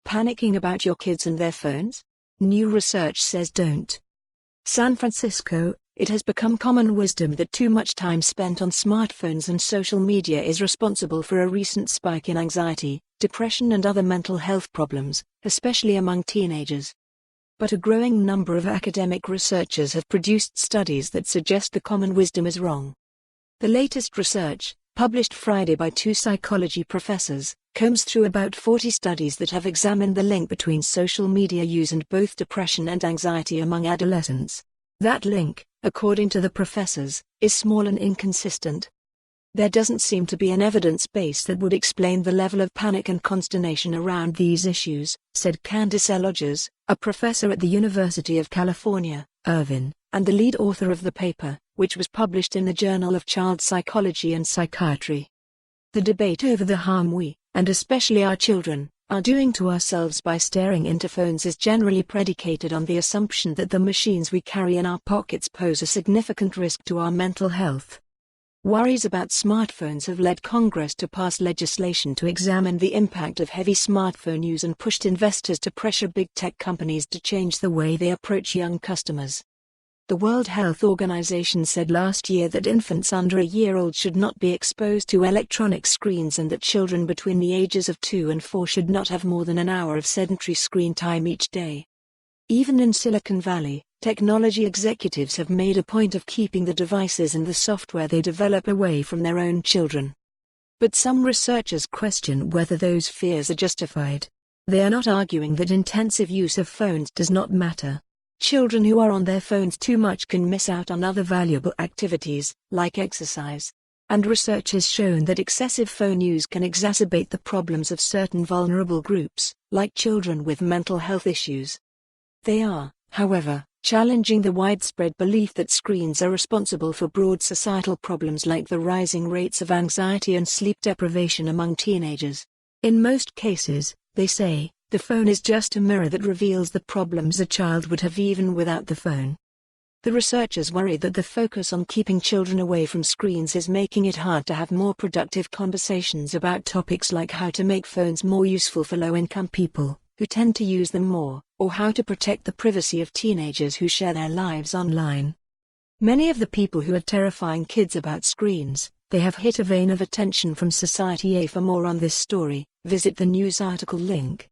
Panicking about your kids and their phones? New research says don't. San Francisco, it has become common wisdom that too much time spent on smartphones and social media is responsible for a recent spike in anxiety, depression and other mental health problems, especially among teenagers. But a growing number of academic researchers have produced studies that suggest the common wisdom is wrong. The latest research, published Friday by two psychology professors, combs through about 40 studies that have examined the link between social media use and both depression and anxiety among adolescents. That link, according to the professors, is small and inconsistent. There doesn't seem to be an evidence base that would explain the level of panic and consternation around these issues, said Candice L. Odgers, a professor at the University of California, Irvine, and the lead author of the paper, which was published in the Journal of Child Psychology and Psychiatry. The debate over the harm we, and especially our children, are doing to ourselves by staring into phones is generally predicated on the assumption that the machines we carry in our pockets pose a significant risk to our mental health. Worries about smartphones have led Congress to pass legislation to examine the impact of heavy smartphone use and pushed investors to pressure big tech companies to change the way they approach young customers. The World Health Organization said last year that infants under a year old should not be exposed to electronic screens and that children between the ages of 2 and 4 should not have more than an hour of sedentary screen time each day. Even in Silicon Valley, technology executives have made a point of keeping the devices and the software they develop away from their own children. But some researchers question whether those fears are justified. They are not arguing that intensive use of phones does not matter. Children who are on their phones too much can miss out on other valuable activities, like exercise. And research has shown that excessive phone use can exacerbate the problems of certain vulnerable groups, like children with mental health issues. They are, however, challenging the widespread belief that screens are responsible for broad societal problems like the rising rates of anxiety and sleep deprivation among teenagers. In most cases, they say, the phone is just a mirror that reveals the problems a child would have even without the phone. The researchers worry that the focus on keeping children away from screens is making it hard to have more productive conversations about topics like how to make phones more useful for low-income people, who tend to use them more, or how to protect the privacy of teenagers who share their lives online. Many of the people who are terrifying kids about screens, they have hit a vein of attention from society. For more on this story, visit the news article link.